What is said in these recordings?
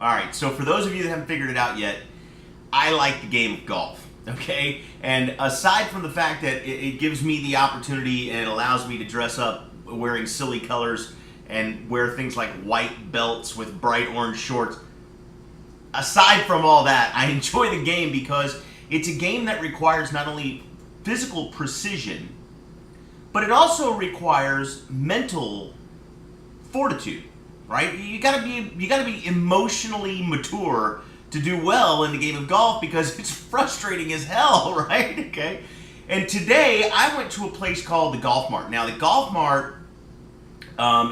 All right, so for those of you that haven't figured it out yet, I like the game of golf, okay? And aside from the fact that it gives me the opportunity and it allows me to dress up wearing silly colors and wear things like white belts with bright orange shorts, aside from all that, I enjoy the game because it's a game that requires not only physical precision, but it also requires mental fortitude. Right? You gotta be emotionally mature to do well in the game of golf because it's frustrating as hell, right? Okay. And today I went to a place called the Golf Mart. Now the Golf Mart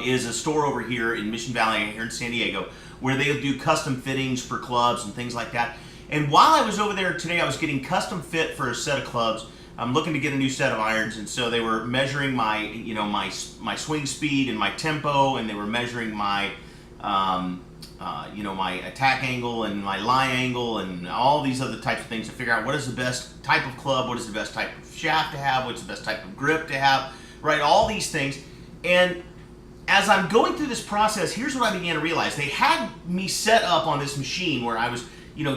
is a store over here in Mission Valley, here in San Diego, where they do custom fittings for clubs and things like that. And while I was over there today, I was getting custom fit for a set of clubs. I'm looking to get a new set of irons, and so they were measuring my, my swing speed and my tempo, and they were measuring my, my attack angle and my lie angle and all these other types of things to figure out what is the best type of club, what is the best type of shaft to have, what's the best type of grip to have, right? All these things. And as I'm going through this process, here's what I began to realize. They had me set up on this machine where I was,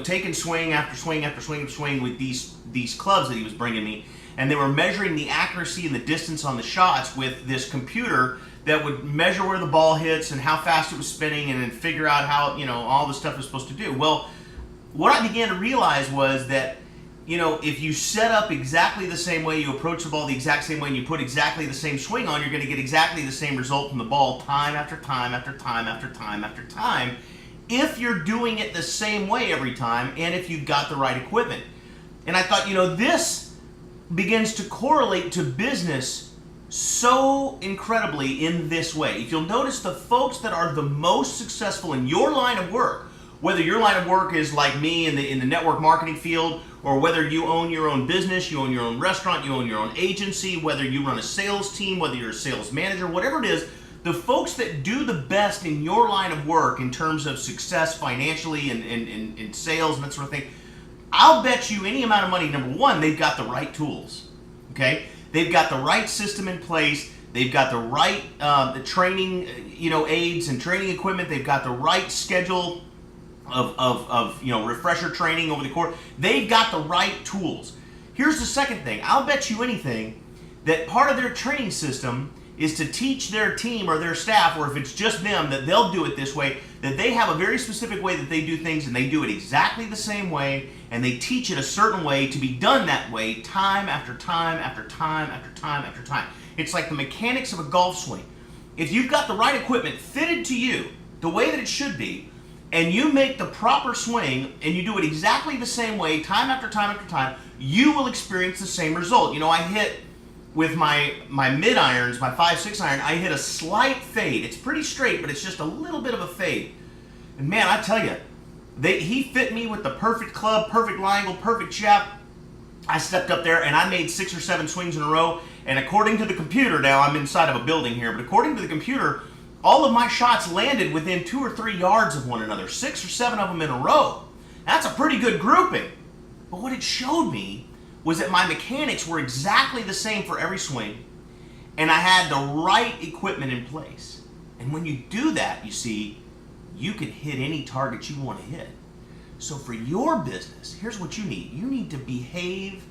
taking swing after swing after swing after swing with these clubs that he was bringing me, and they were measuring the accuracy and the distance on the shots with this computer that would measure where the ball hits and how fast it was spinning and then figure out how, all the stuff it was supposed to do. Well, what I began to realize was that, if you set up exactly the same way, you approach the ball the exact same way, and you put exactly the same swing on, you're going to get exactly the same result from the ball time after time after time after time after time, if you're doing it the same way every time and if you've got the right equipment. And I thought, this begins to correlate to business so incredibly in this way. If you'll notice, the folks that are the most successful in your line of work, whether your line of work is like me in the network marketing field, or whether you own your own business, you own your own restaurant, you own your own agency, whether you run a sales team, whether you're a sales manager, whatever it is, the folks that do the best in your line of work in terms of success financially and in sales and that sort of thing, I'll bet you any amount of money, number one, they've got the right tools, okay? They've got the right system in place. They've got the right the training, aids and training equipment. They've got the right schedule of refresher training over the course. They've got the right tools. Here's the second thing. I'll bet you anything that part of their training system is to teach their team or their staff, or if it's just them, that they'll do it this way, that they have a very specific way that they do things, and they do it exactly the same way, and they teach it a certain way to be done that way time after time after time after time after time. It's like the mechanics of a golf swing. If you've got the right equipment fitted to you the way that it should be, and you make the proper swing, and you do it exactly the same way time after time after time, you will experience the same result. I hit with my mid irons, my 5-6 iron, I hit a slight fade. It's pretty straight, but it's just a little bit of a fade. And man, I tell you, he fit me with the perfect club, perfect lie angle, perfect shaft. I stepped up there and I made 6 or 7 swings in a row. And according to the computer, now I'm inside of a building here, but according to the computer, all of my shots landed within 2 or 3 yards of one another, 6 or 7 of them in a row. That's a pretty good grouping. But what it showed me was that my mechanics were exactly the same for every swing, and I had the right equipment in place. And when you do that, you see, you can hit any target you want to hit. So for your business, here's what you need. You need to behave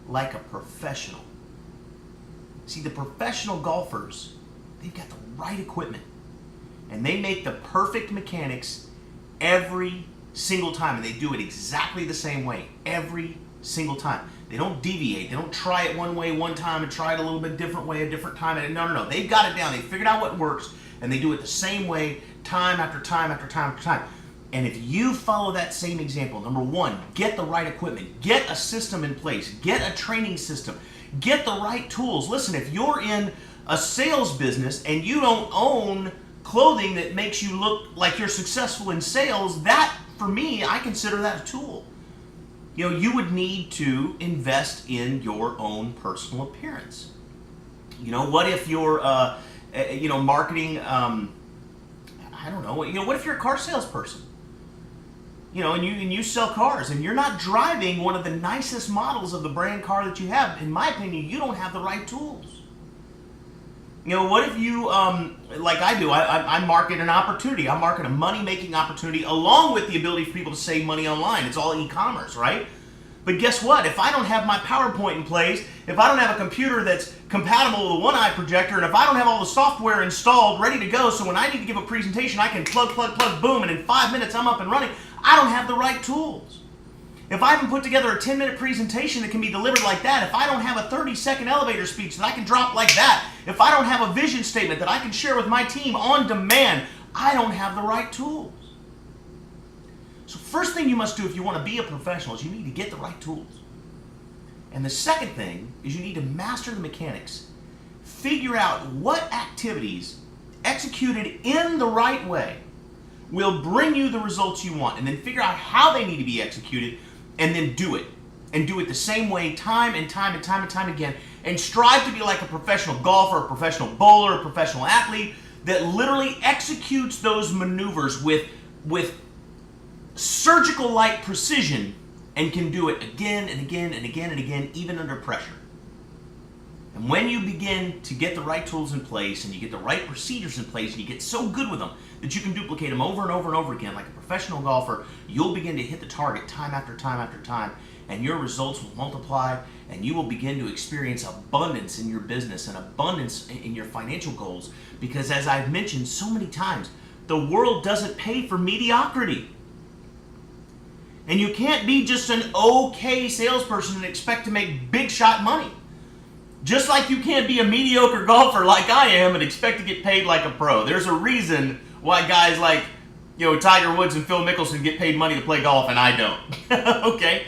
like a professional. See, the professional golfers, they've got the right equipment, and they make the perfect mechanics every single time, and they do it exactly the same way every single time. They don't deviate. They don't try it one way one time and try it a little bit different way a different time. No. They've got it down. They figured out what works, and they do it the same way time after time after time after time. And if you follow that same example, number one, get the right equipment, get a system in place, get a training system, get the right tools. Listen, if you're in a sales business and you don't own clothing that makes you look like you're successful in sales, that, for me, I consider that a tool. You would need to invest in your own personal appearance. What if you're, marketing, I don't know, what if you're a car salesperson? And you sell cars, and you're not driving one of the nicest models of the brand car that you have. In my opinion, you don't have the right tools. What if you, like I do, I market an opportunity. I market a money-making opportunity along with the ability for people to save money online. It's all e-commerce, right? But guess what? If I don't have my PowerPoint in place, if I don't have a computer that's compatible with a one-eye projector, and if I don't have all the software installed, ready to go, so when I need to give a presentation, I can plug, boom, and in 5 minutes I'm up and running, I don't have the right tools. If I haven't put together a 10-minute presentation that can be delivered like that, if I don't have a 30-second elevator speech that I can drop like that, if I don't have a vision statement that I can share with my team on demand, I don't have the right tools. So first thing you must do if you want to be a professional is you need to get the right tools. And the second thing is you need to master the mechanics. Figure out what activities executed in the right way will bring you the results you want, and then figure out how they need to be executed, and then do it. And do it the same way time and time again, and strive to be like a professional golfer, a professional bowler, a professional athlete that literally executes those maneuvers with surgical-like precision and can do it again and again and again and again, even under pressure. And when you begin to get the right tools in place and you get the right procedures in place and you get so good with them that you can duplicate them over and over and over again like a professional golfer, you'll begin to hit the target time after time after time, and your results will multiply, and you will begin to experience abundance in your business and abundance in your financial goals, because as I've mentioned so many times, the world doesn't pay for mediocrity. And you can't be just an okay salesperson and expect to make big shot money. Just like you can't be a mediocre golfer like I am and expect to get paid like a pro. There's a reason why guys like, Tiger Woods and Phil Mickelson get paid money to play golf and I don't. Okay?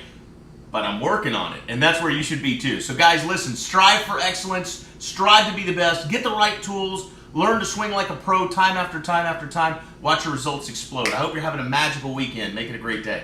But I'm working on it, and that's where you should be too. So guys, listen, strive for excellence, strive to be the best, get the right tools, learn to swing like a pro time after time after time, watch your results explode. I hope you're having a magical weekend. Make it a great day.